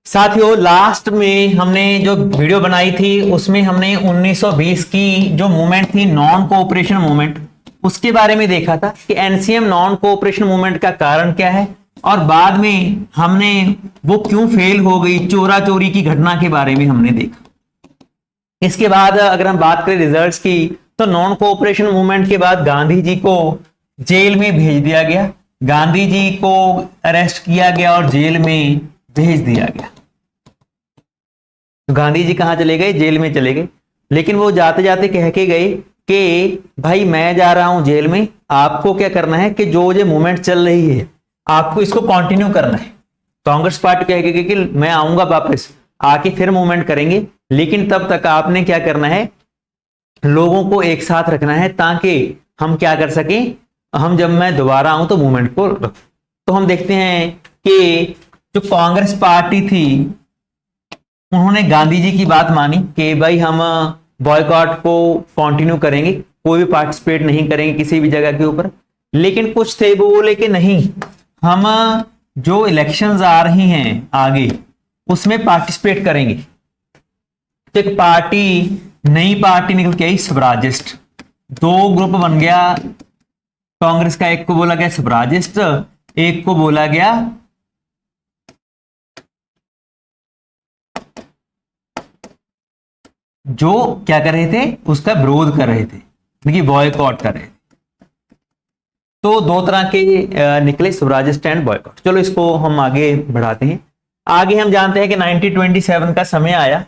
साथियों लास्ट में हमने जो वीडियो बनाई थी उसमें हमने 1920 की जो मूवमेंट थी नॉन कोऑपरेशन मूवमेंट उसके बारे में देखा था कि एनसीएम नॉन कोऑपरेशन मूवमेंट का कारण क्या है और बाद में हमने वो क्यों फेल हो गई, चोरा चोरी की घटना के बारे में हमने देखा। इसके बाद अगर हम बात करें रिजल्ट्स की तो नॉन कोऑपरेशन मूवमेंट के बाद गांधी जी को जेल में भेज दिया गया, गांधी जी को अरेस्ट किया गया और जेल में भेज दिया गया। तो गांधी जी कहां चले गए? जेल में चले गए। लेकिन वो जाते जाते कह के गए कि भाई मैं जा रहा हूं जेल में, आपको क्या करना है कि जो ये मूवमेंट चल रही है आपको इसको कंटिन्यू करना है। कांग्रेस पार्टी कह के कि मैं आऊंगा वापस, आके फिर मूवमेंट करेंगे, लेकिन तब तक आपने क्या करना है, लोगों को एक साथ रखना है ताकि हम क्या कर सकें, हम जब मैं दोबारा आऊं तो मूवमेंट को रख। तो हम देखते हैं कि जो कांग्रेस पार्टी थी उन्होंने गांधी जी की बात मानी कि भाई हम बॉयकॉट को कंटिन्यू करेंगे, कोई भी पार्टिसिपेट नहीं करेंगे किसी भी जगह के ऊपर। लेकिन कुछ थे वो बोले कि नहीं, हम जो इलेक्शंस आ रही हैं आगे उसमें पार्टिसिपेट करेंगे। तो एक पार्टी, नई पार्टी निकल के आई स्वराजिस्ट, दो ग्रुप बन गया कांग्रेस का, एक को बोला गया स्वराजिस्ट, एक को बोला गया जो क्या कर रहे थे, उसका विरोध कर रहे थे, मतलब बॉयकॉट कर रहे थे। तो दो तरह के निकले, स्वराजिस्ट एंड बॉयकॉट। चलो इसको हम आगे बढ़ाते हैं। आगे हम जानते हैं कि 1927 का समय आया।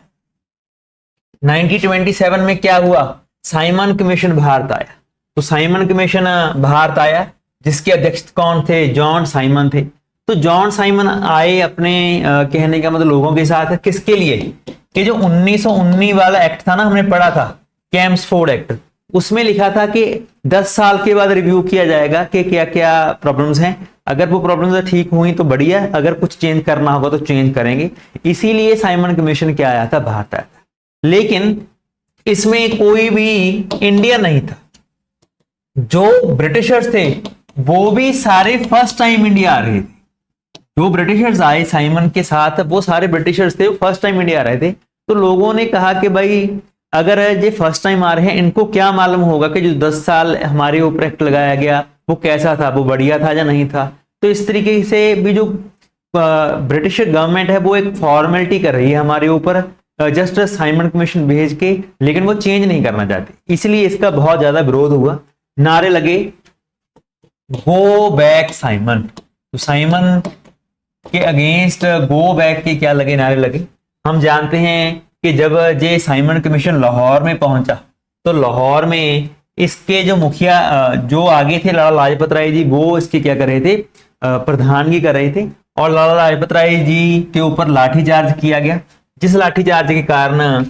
1927 में क्या हुआ, साइमन कमीशन भारत आया। तो साइमन कमीशन भारत आया जिसके अध्यक्ष कौन थे? जॉन साइमन थे। तो जॉन साइमन आए अपने कहने का मतलब लोगों के साथ, किसके लिए कि जो 1919 वाला एक्ट था ना, हमने पढ़ा था कैम्सफोर्ड एक्ट, उसमें लिखा था कि 10 साल के बाद रिव्यू किया जाएगा कि क्या क्या प्रॉब्लम्स हैं। अगर वो प्रॉब्लम्स ठीक हुई तो बढ़िया, अगर कुछ चेंज करना होगा तो चेंज करेंगे। इसीलिए साइमन कमीशन क्या आया था, भारत आया था। लेकिन इसमें कोई भी इंडिया नहीं था। जो ब्रिटिशर्स थे वो भी सारे फर्स्ट टाइम इंडिया आ रहे थे। जो ब्रिटिशर्स आए साइमन के साथ वो सारे ब्रिटिशर्स थे, वो फर्स्ट टाइम इंडिया आ रहे थे। तो लोगों ने कहा कि भाई अगर ये फर्स्ट टाइम आ रहे हैं, इनको क्या मालूम होगा कि जो 10 साल हमारे ऊपर एक्ट लगाया गया वो कैसा था, वो बढ़िया था या नहीं था। तो इस तरीके से भी जो ब्रिटिश गवर्नमेंट है वो एक फॉर्मेलिटी कर रही है हमारे ऊपर, जस्ट साइमन कमीशन भेज के, लेकिन वो चेंज नहीं करना चाहती। इसलिए इसका बहुत ज्यादा विरोध हुआ, नारे लगे गो बैक साइमन। तो साइमन के अगेंस्ट गो बैक के क्या लगे, नारे लगे। हम जानते हैं कि जब ये साइमन कमीशन लाहौर में पहुंचा तो लाहौर में इसके जो मुखिया जो आगे थे लाला लाजपत राय जी, वो इसके क्या कर रहे थे, प्रधानगी कर रहे थे। और लाला लाजपत राय जी के ऊपर लाठीचार्ज किया गया, जिस लाठीचार्ज के कारण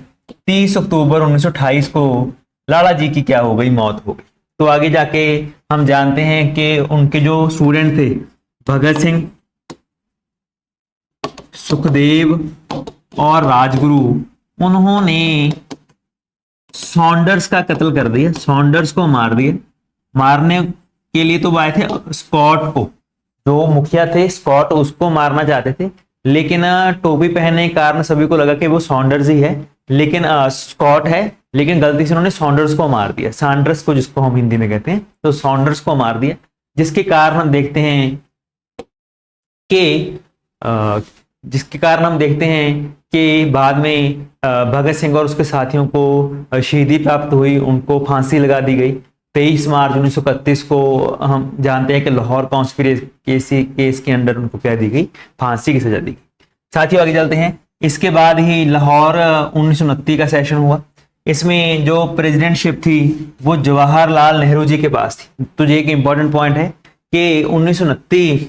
30 अक्टूबर 1928 को लाला जी की क्या हो गई, मौत हो गई। तो आगे जाके हम जानते हैं कि उनके जो स्टूडेंट थे भगत सिंह, सुखदेव और राजगुरु, उन्होंने सॉन्डर्स का कत्ल कर दिया, सॉन्डर्स को मार दिया। मारने के लिए तो वो आए थे स्कॉट को, जो मुखिया थे स्कॉट, उसको मारना चाहते थे। लेकिन टोपी पहनने के कारण सभी को लगा कि वो सॉन्डर्स ही है, लेकिन स्कॉट है, लेकिन गलती से उन्होंने सॉन्डर्स को मार दिया, सैंडर्स को जिसको हम हिंदी में कहते हैं, तो सॉन्डर्स को मार दिया। जिसके कारण हम देखते हैं कि बाद में भगत सिंह और उसके साथियों को शहीदी प्राप्त हुई, उनको फांसी लगा दी गई। 23 मार्च 1931 को हम जानते हैं कि लाहौर कॉन्स्पिरेसी केस के अंडर उनको क्या दी गई, फांसी की सजा दी गई। साथियों आगे चलते हैं। इसके बाद ही लाहौर 1929 का सेशन हुआ। इसमें जो प्रेसिडेंटशिप थी वो जवाहरलाल नेहरू जी के पास थी। तो ये एक इंपॉर्टेंट पॉइंट है कि 1929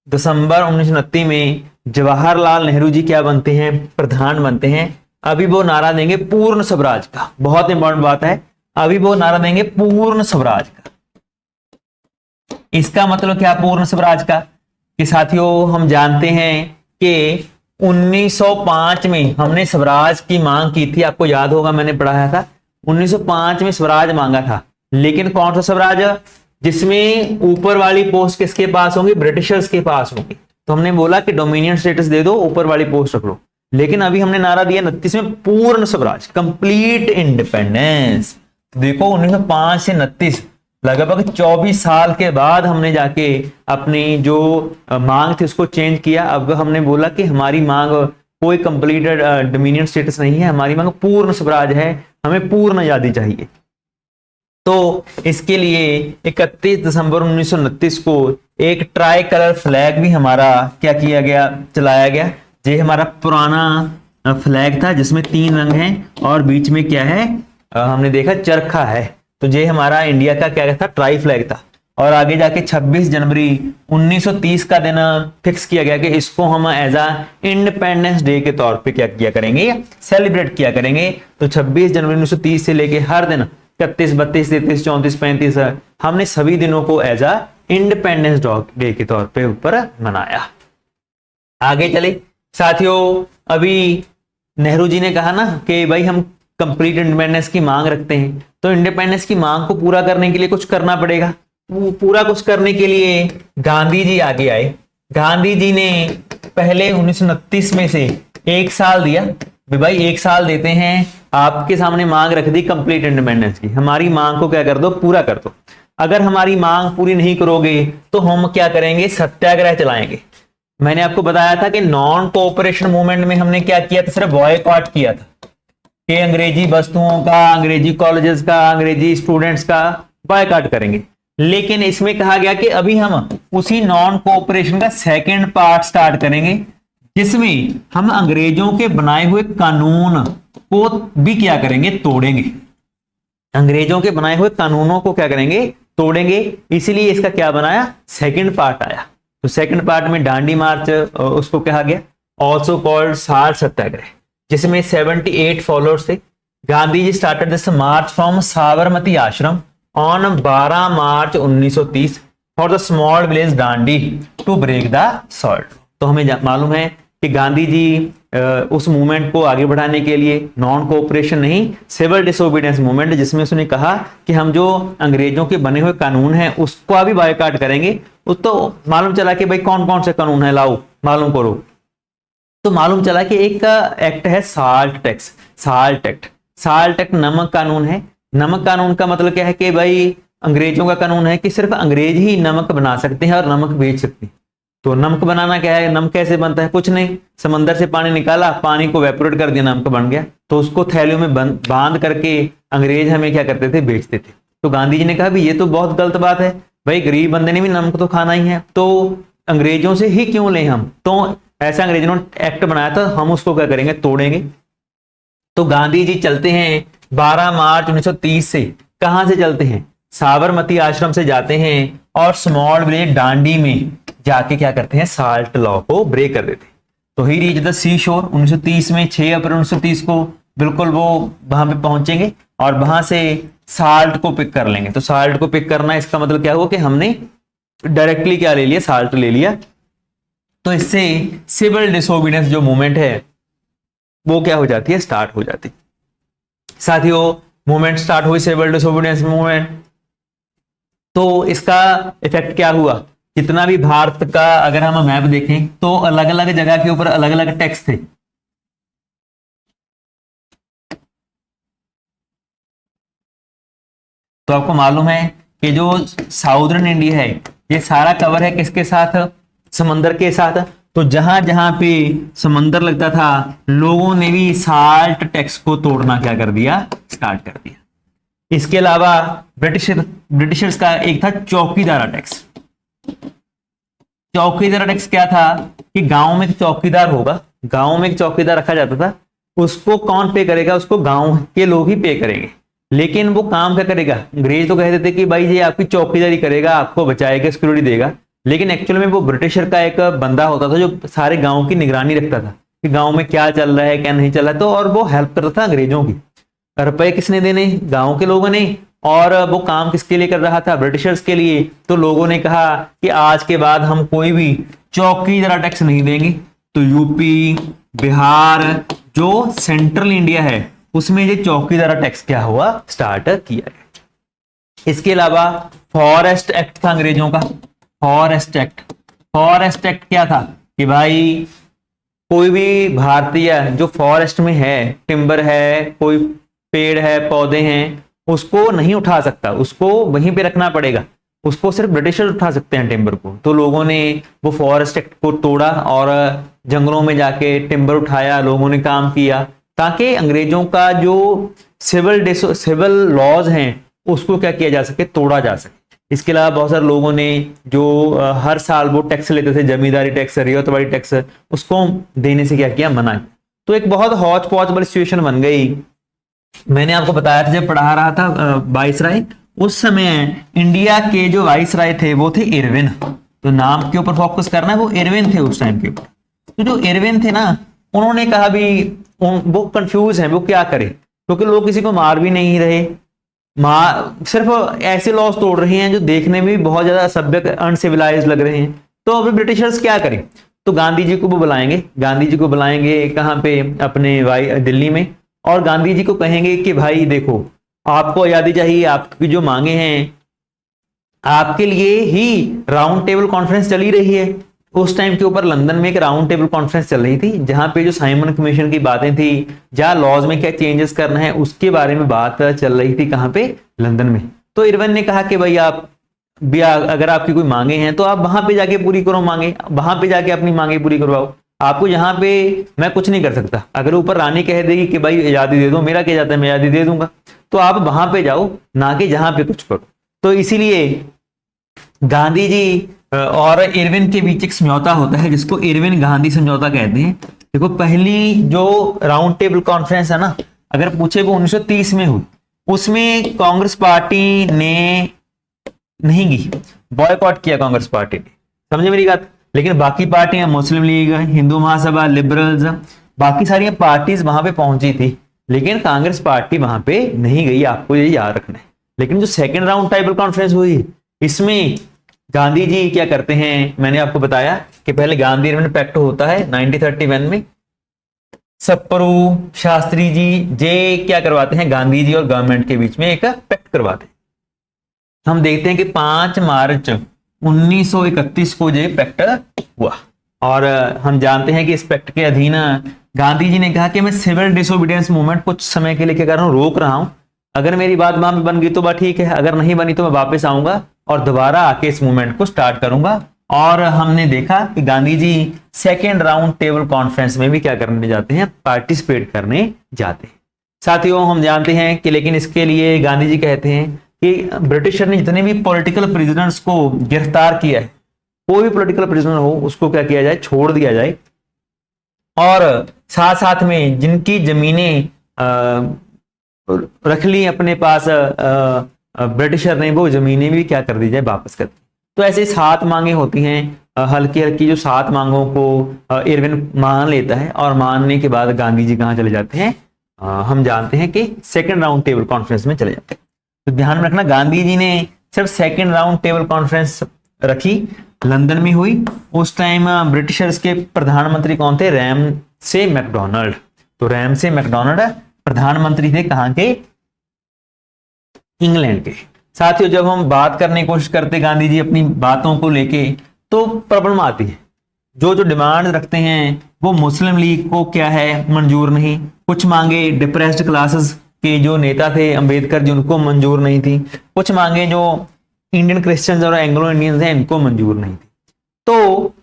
दिसंबर 1929 में जवाहरलाल नेहरू जी क्या बनते हैं, प्रधान बनते हैं। अभी वो नारा देंगे पूर्ण स्वराज का, बहुत इंपॉर्टेंट बात है, अभी वो नारा देंगे पूर्ण स्वराज का। इसका मतलब क्या पूर्ण स्वराज का, कि साथियों हम जानते हैं कि 1905 में हमने स्वराज की मांग की थी, आपको याद होगा मैंने पढ़ाया था। 1905 में स्वराज मांगा था, लेकिन कौन सा स्वराज, जिसमें ऊपर वाली पोस्ट किसके पास होंगी, ब्रिटिशर्स के पास होंगी। तो हमने बोला कि डोमिनियन स्टेटस दे दो, ऊपर वाली पोस्ट रख लो। लेकिन अभी हमने नारा दिया 29 में पूर्ण स्वराज, कंप्लीट इंडिपेंडेंस। देखो 1905 से 29 लगभग 24 साल के बाद हमने जाके अपनी जो मांग थी उसको चेंज किया। अब हमने बोला कि हमारी मांग कोई कंप्लीटेड डोमिनियन स्टेटस नहीं है, हमारी मांग पूर्ण स्वराज है, हमें पूर्ण आजादी चाहिए। तो इसके लिए 31 दिसंबर 1929 को एक ट्राई कलर फ्लैग भी हमारा क्या किया गया, चलाया गया। ये हमारा पुराना फ्लैग था जिसमें 3 रंग हैं और बीच में क्या है, हमने देखा चरखा है। तो ये हमारा इंडिया का क्या था, ट्राई फ्लैग था। और आगे जाके 26 जनवरी 1930 का दिन फिक्स किया गया कि इसको हम एज अ इंडिपेंडेंस डे के तौर पे क्या किया करेंगे, सेलिब्रेट किया करेंगे। तो 26 जनवरी 1930 से लेके हर दिन 31, 32, 33, 34, 35 हमने सभी दिनों को एज अ इंडिपेंडेंस डे के तौर पे ऊपर मनाया। आगे चले साथियों, अभी नेहरू जी ने कहा ना कि भाई हम कंप्लीट इंडिपेंडेंस की मांग रखते हैं, तो इंडिपेंडेंस की मांग को पूरा करने के लिए कुछ करना पड़ेगा। पूरा कुछ करने के लिए गांधी जी आगे आए। गांधी जी ने पहले 1929 में से 1 साल दिया, भाई 1 साल देते हैं, आपके सामने मांग रख दी कंप्लीट इंडिपेंडेंस की, हमारी मांग को क्या कर दो, पूरा कर दो। अगर हमारी मांग पूरी नहीं करोगे तो हम क्या करेंगे, सत्याग्रह चलाएंगे। मैंने आपको बताया था कि नॉन कोऑपरेशन मूवमेंट में हमने क्या किया था, सिर्फ बॉयकॉट किया था कि अंग्रेजी वस्तुओं का, अंग्रेजी कॉलेजेस का, अंग्रेजी स्टूडेंट्स का बॉयकॉट करेंगे। लेकिन इसमें कहा गया कि अभी हम उसी नॉन कोऑपरेशन का सेकंड पार्ट स्टार्ट करेंगे, जिसमें हम अंग्रेजों के बनाए हुए कानून को भी क्या करेंगे, तोड़ेंगे। अंग्रेजों के बनाए हुए कानूनों को क्या करेंगे, तोड़ेंगे। इसीलिए इसका क्या बनाया, सेकंड पार्ट आया। तो सेकंड पार्ट में डांडी मार्च उसको कहा गया, ऑल्सो कॉल्ड साल्ट सत्याग्रह, जिसमें 78 फॉलोअर्स थे। Gandhi ji started this march from Sabarmati Ashram on 12 March 1930 for the small village Dandi to break the salt. तो हमें मालूम है कि गांधी जी उस मूवमेंट को आगे बढ़ाने के लिए, नॉन कोऑपरेशन नहीं, सिविल डिसोबीडियंस मूवमेंट, जिसमें उसने कहा कि हम जो अंग्रेजों के बने हुए कानून हैं उसको अभी बायकॉट करेंगे। उस तो मालूम चला कि भाई कौन कौन से कानून है, लाओ मालूम करो। तो मालूम चला कि एक एक्ट है salt tax, salt act. Salt act नमक कानून है। नमक कानून का मतलब क्या है कि भाई अंग्रेजों का कानून है कि सिर्फ अंग्रेज ही नमक बना सकते हैं और नमक बेच सकते हैं। तो नमक बनाना क्या है, नमक कैसे बनता है, कुछ नहीं, समंदर से पानी निकाला, पानी को वेपोरेट कर दिया, नमक बन गया। तो उसको थैलियों में बांध करके अंग्रेज हमें क्या करते थे, बेचते थे। तो गांधी जी ने कहा भी ये तो बहुत गलत बात है, भाई गरीब बंदे ने भी नमक तो खाना ही है, तो अंग्रेजों से ही क्यों लें हम। तो ऐसा अंग्रेजों ने एक्ट बनाया था, हम उसको क्या करेंगे, तोड़ेंगे। तो गांधी जी चलते हैं 12 मार्च 1930 से, कहां से चलते हैं, साबरमती आश्रम से जाते हैं और स्मॉल विलेज डांडी में जाके क्या करते हैं, साल्ट लॉ को ब्रेक कर देते हैं। तो ही रीच द सी शोर 1930 में 6 अप्रैल 1930 को बिल्कुल वो वहां पे पहुंचेंगे और वहां से साल्ट को पिक कर लेंगे। तो साल्ट को पिक करना इसका मतलब क्या हुआ कि हमने डायरेक्टली क्या ले लिया, साल्ट ले लिया। तो इससे सिविल डिसोबीडियंस जो मूवमेंट है वो क्या हो जाती है, स्टार्ट हो जाती। साथियों मूवमेंट स्टार्ट हुई, सिविल डिसोबीडियंस मूवमेंट। तो इसका इफेक्ट क्या हुआ, जितना भी भारत का अगर हम मैप देखें तो अलग अलग जगह के ऊपर अलग अलग टैक्स थे। तो आपको मालूम है कि जो साउदर्न इंडिया है ये सारा कवर है किसके साथ, समंदर के साथ। तो जहां जहां पे समंदर लगता था लोगों ने भी साल्ट टैक्स को तोड़ना क्या कर दिया, स्टार्ट कर दिया। इसके अलावा ब्रिटिशर्स का एक था चौकीदारा टैक्स। चौकीदार टैक्स क्या था कि गांव में एक चौकीदार होगा, गांव में एक चौकीदार रखा जाता था, उसको कौन पे करेगा, उसको गांव के लोग ही पे करेंगे। लेकिन वो काम क्या करेगा, अंग्रेज तो कहते थे कि भाई ये आपकी चौकीदारी करेगा, आपको बचाएगा, सिक्योरिटी देगा। लेकिन एक्चुअल में वो ब्रिटिशर का एक बंदा होता था जो सारे गांव की निगरानी रखता था कि गांव में क्या चल रहा है क्या नहीं चल रहा है। तो और वो हेल्प करता था अंग्रेजों की। रुपए किसने देने, गांव के लोगों ने। और वो काम किसके लिए कर रहा था, ब्रिटिशर्स के लिए। तो लोगों ने कहा कि आज के बाद हम कोई भी चौकीदार टैक्स नहीं देंगे। तो यूपी, बिहार, जो सेंट्रल इंडिया है उसमें ये चौकीदार टैक्स क्या हुआ, स्टार्ट किया गया। इसके अलावा फॉरेस्ट एक्ट था अंग्रेजों का, फॉरेस्ट एक्ट। फॉरेस्ट एक्ट क्या था कि भाई कोई भी भारतीय जो फॉरेस्ट में है, टिम्बर है, कोई पेड़ है, पौधे हैं, उसको नहीं उठा सकता, उसको वहीं पे रखना पड़ेगा, उसको सिर्फ ब्रिटिशर्स उठा सकते हैं टिम्बर को। तो लोगों ने वो फॉरेस्ट एक्ट को तोड़ा और जंगलों में जाके टिम्बर उठाया, लोगों ने काम किया, ताकि अंग्रेजों का जो सिविल लॉज हैं उसको क्या किया जा सके, तोड़ा जा सके। इसके अलावा बहुत सारे लोगों ने जो हर साल वो टैक्स लेते थे, जमींदारी टैक्स, रियायतवाड़ी टैक्स, उसको देने से क्या किया, मना किया। तो एक बहुत हौच पौच वाली सिचुएशन बन गई। मैंने आपको बताया था जब पढ़ा रहा था वाइसराय, उस समय इंडिया के जो वाइसराय थे वो थे इरविन। तो नाम के ऊपर फोकस करना है, वो इरविन थे उस टाइम के ऊपर। तो जो इरविन थे ना, उन्होंने कहा भी वो कंफ्यूज है, वो क्या करे, क्योंकि लोग किसी को मार भी नहीं रहे, सिर्फ ऐसे लॉज तोड़ रहे हैं जो देखने में भी बहुत ज्यादा असभ्य, अनसिविलाइज लग रहे हैं। तो अभी ब्रिटिशर्स क्या करें, तो गांधी जी को वो बुलाएंगे, गांधी जी को बुलाएंगे कहाँ पे, अपने दिल्ली में, और गांधी जी को कहेंगे कि भाई देखो, आपको आजादी चाहिए, आपकी जो मांगे हैं, आपके लिए ही राउंड टेबल कॉन्फ्रेंस चली रही है। उस टाइम के ऊपर लंदन में एक राउंड टेबल कॉन्फ्रेंस चल रही थी, जहां पे जो साइमन कमीशन की बातें थी, जहां लॉज में क्या चेंजेस करना है, उसके बारे में बात चल रही थी, कहां पे, लंदन में। तो इरविन ने कहा कि भाई आप भी अगर आपकी कोई मांगे हैं तो आप वहां पे जाके पूरी करो मांगे, वहां पे जाके अपनी मांगे पूरी करवाओ, आपको यहाँ पे मैं कुछ नहीं कर सकता। अगर ऊपर रानी कह देगी कि भाई आजादी दे दो, मेरा क्या जाता है, मैं आजादी दे दूंगा, तो आप वहां पे जाओ, ना कि जहां पे कुछ करो। तो इसीलिए गांधी जी और इरविन के बीच एक समझौता होता है, जिसको इरविन गांधी समझौता कहते हैं। देखो, पहली जो राउंड टेबल कॉन्फ्रेंस है ना, अगर पूछे वो 1930 में हुई, उसमें कांग्रेस पार्टी ने नहीं गई, बॉयकॉट किया कांग्रेस पार्टी ने, समझे मेरी बात। लेकिन बाकी पार्टियां, मुस्लिम लीग, हिंदू महासभा, लिबरल्स, बाकी सारी पार्टीज वहां पे पहुंची थी, लेकिन कांग्रेस पार्टी वहां पे नहीं गई, आपको ये याद रखना है। लेकिन जो सेकंड राउंड टेबल कॉन्फ्रेंस हुई, इसमें गांधी जी क्या करते हैं, मैंने आपको बताया कि पहले गांधी इरविन पैक्ट होता है 1931 में। सप्रू, शास्त्री जी जे क्या करवाते हैं, गांधी जी और गवर्नमेंट के बीच में एक पैक्ट करवाते हैं। हम देखते हैं कि 5 मार्च 1931 को ये पैक्ट हुआ, और हम जानते हैं कि इस पैक्ट के अधीन गांधी जी ने कहा कि मैं सिविल डिसोबीडियंस मूवमेंट कुछ समय के लिए क्या कर रहा हूं, रोक रहा हूं। अगर मेरी बात वहां पे बन गई तो बात ठीक है, अगर नहीं बनी तो मैं वापस आऊंगा और दोबारा आके इस मूवमेंट को स्टार्ट करूंगा। और हमने देखा कि Gandhi ji second round table conference में भी क्या करने जाते हैं, पार्टिसिपेट करने जाते हैं। साथियों, हम जानते हैं कि लेकिन इसके लिए गांधी जी कहते हैं कि ब्रिटिशर ने जितने भी पॉलिटिकल प्रिजनर्स को गिरफ्तार किया है, कोई भी पॉलिटिकल प्रिजनर हो उसको क्या किया जाए, छोड़ दिया जाए, और साथ साथ में जिनकी जमीनें रख ली अपने पास ब्रिटिशर ने, वो जमीनें भी क्या कर दी जाए, वापस कर दी। तो ऐसे 7 मांगे होती हैं, हल्की हल्की जो 7 मांगों को इरविन मान लेता है, और मानने के बाद गांधी जी कहाँ चले जाते हैं, हम जानते हैं कि सेकेंड राउंड टेबल कॉन्फ्रेंस में चले जाते हैं। तो ध्यान में रखना, गांधी जी ने सिर्फ सेकेंड राउंड टेबल कॉन्फ्रेंस रखी, लंदन में हुई। उस टाइम ब्रिटिशर्स के प्रधानमंत्री कौन थे, रैमसे मैकडोनाल्ड। तो रैमसे मैकडोनाल्ड प्रधानमंत्री थे कहां के, इंग्लैंड के। साथियों, जब हम बात करने की कोशिश करते गांधी जी अपनी बातों को लेके, तो प्रॉब्लम आती है। जो जो डिमांड रखते हैं वो मुस्लिम लीग को क्या है, मंजूर नहीं। कुछ मांगे डिप्रेस्ड क्लासेस के जो नेता थे अंबेडकर जी, उनको मंजूर नहीं थी। कुछ मांगे जो इंडियन क्रिश्चियंस और एंग्लो इंडियंस हैं, इनको मंजूर नहीं थी। तो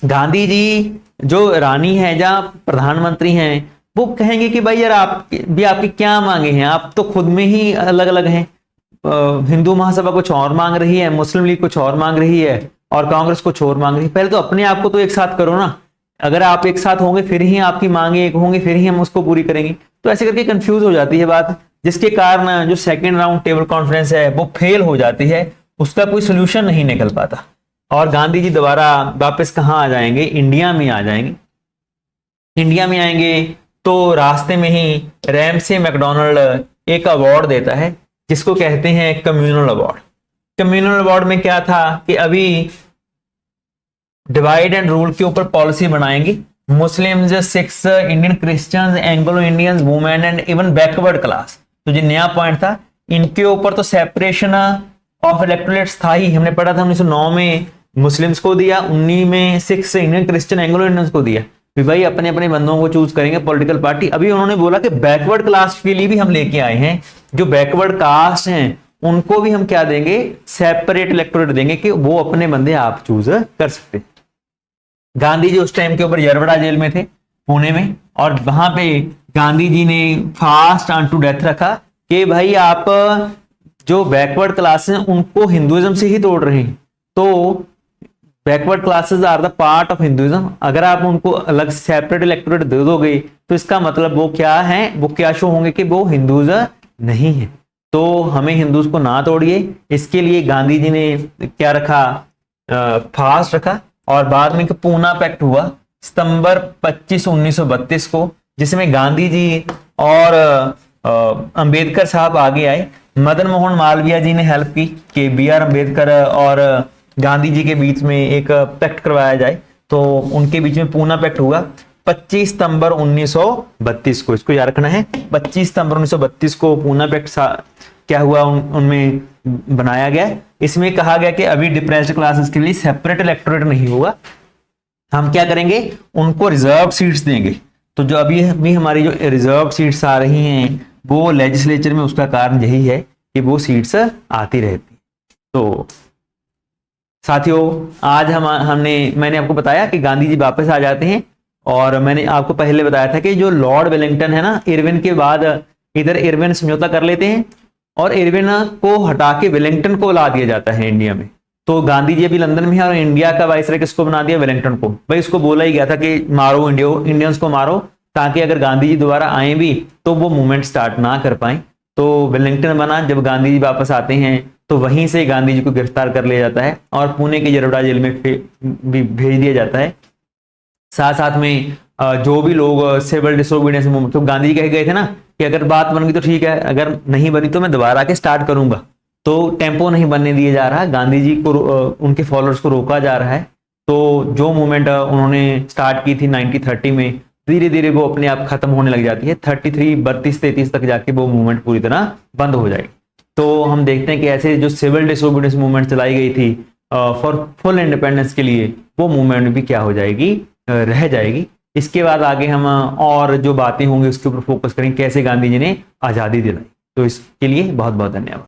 गांधी जी जो रानी है, जहां प्रधानमंत्री हैं, वो कहेंगे कि भाई यार आप भी, आपकी क्या मांगे हैं, आप तो खुद में ही अलग अलग हैं। हिंदू महासभा कुछ और मांग रही है, मुस्लिम लीग कुछ और मांग रही है, और कांग्रेस कुछ और मांग रही है। पहले तो अपने आप को तो एक साथ करो ना, अगर आप एक साथ होंगे फिर ही आपकी मांगे एक होंगी, फिर ही हम उसको पूरी करेंगे। तो ऐसे करके कंफ्यूज हो जाती है बात, जिसके कारण जो सेकेंड राउंड टेबल कॉन्फ्रेंस है वो फेल हो जाती है, उसका कोई सोल्यूशन नहीं निकल पाता। और गांधी जी दोबारा वापस कहाँ आ जाएंगे, इंडिया में आ जाएंगे। इंडिया में आएंगे तो रास्ते में ही रैमसे मैकडोनाल्ड एक अवार्ड देता है, जिसको कहते हैं कम्युनल अवार्ड। कम्युनल अवार्ड में क्या था कि अभी डिवाइड एंड रूल के ऊपर पॉलिसी बनाएंगे, Muslims, Sikhs, Indian Christians, Anglo Indians, women and even backward class. तो जो नया पॉइंट था, इनके ऊपर तो सेपरेशन ऑफ इलेक्टोरेट्स था ही, हमने पढ़ा था 1909 में मुस्लिम्स को दिया, उन्हीं में six Indian Christian Anglo Indians को दिया कि भाई अपने अपने बंदों को चूज करेंगे पॉलिटिकल पार्टी। अभी उन्होंने बोला कि बैकवर्ड क्लास के लिए भी हम लेके आए हैं, जो बैकवर्ड कास्ट हैं उनको भी हम क्या देंगे, सेपरेट इलेक्टोरेट देंगे कि वो अपने बंदे आप चूज कर सकते। गांधी जी उस टाइम के ऊपर यरवड़ा जेल में थे पुणे में, और वहां पे गांधी जी ने फास्ट ऑन टू डेथ रखा कि भाई आप जो बैकवर्ड क्लासेस हैं उनको हिंदुइज्म से ही तोड़ रहे हैं, तो backward classes are the part of Hinduism, अगर आप उनको अलग सेपरेट इलेक्टोरेट दे दोगे तो इसका मतलब वो क्या है, वो क्या शो होंगे कि वो हिंदूज नहीं है। तो हमें हिंदूज को ना तोड़िए, इसके लिए गांधी जी ने क्या रखा, फास्ट रखा। और बाद में पूना पैक्ट हुआ सितंबर 25 1932 को, जिसमें गांधी जी और अंबेडकर साहब आगे आए। मदन मोहन मालवीय जी ने हेल्प की कि बी आर अम्बेडकर और गांधी जी के बीच में एक पैक्ट करवाया जाए, तो उनके बीच में पूना पैक्ट हुआ 25 सितंबर 1932 को। इसको याद रखना है, 25 सितंबर 1932 को पूना पैक्ट क्या हुआ, उनमें बनाया गया। इसमें कहा गया कि अभी डिप्रेस्ड क्लासेस के लिए सेपरेट इलेक्टोरेट नहीं होगा, हम क्या करेंगे, उनको रिजर्व सीट्स देंगे। तो जो अभी हमारी जो रिजर्व सीट्स आ रही हैं वो लेजिस्लेचर में, उसका कारण यही है कि वो सीट्स आती रहती। तो साथियों आज मैंने आपको बताया कि गांधी जी वापस आ जाते हैं, और मैंने आपको पहले बताया था कि जो लॉर्ड वेलिंगटन है ना, इरविन के बाद इधर इरविन समझौता कर लेते हैं और इरविन को हटा के वेलिंगटन को ला दिया जाता है इंडिया में। तो गांधी जी अभी लंदन में है और इंडिया का वाइसराय किसको बना दिया, वेलिंगटन को। भाई इसको बोला ही गया था कि मारो इंडियंस को मारो, ताकि अगर गांधी जी दोबारा आए भी तो वो मूवमेंट स्टार्ट ना कर पाए। तो वेलिंगटन बना। जब गांधी जी वापस आते हैं तो वहीं से गांधी जी को गिरफ्तार कर लिया जाता है और पुणे के यरवड़ा जेल में भेज दिया जाता है। साथ साथ में जो भी लोग सिविल डिसोबीडियंस मूवमेंट, तो गांधी जी कह गए थे ना कि अगर बात बन गई तो ठीक है, अगर नहीं बनी तो मैं दोबारा के स्टार्ट करूंगा। तो टेम्पो नहीं बनने दिया जा रहा, गांधी जी को उनके फॉलोअर्स को रोका जा रहा है। तो जो मूवमेंट उन्होंने स्टार्ट की थी 1930 में, धीरे धीरे वो अपने आप खत्म होने लग जाती है। 32 तक जाके वो मूवमेंट पूरी तरह बंद हो जाएगी। तो हम देखते हैं कि ऐसे जो सिविल डिसोबीडियंस मूवमेंट चलाई गई थी फॉर फुल इंडिपेंडेंस के लिए, वो मूवमेंट भी क्या हो जाएगी, रह जाएगी। इसके बाद आगे हम और जो बातें होंगी उसके ऊपर फोकस करेंगे, कैसे गांधी जी ने आजादी दिलाई। तो इसके लिए बहुत बहुत धन्यवाद।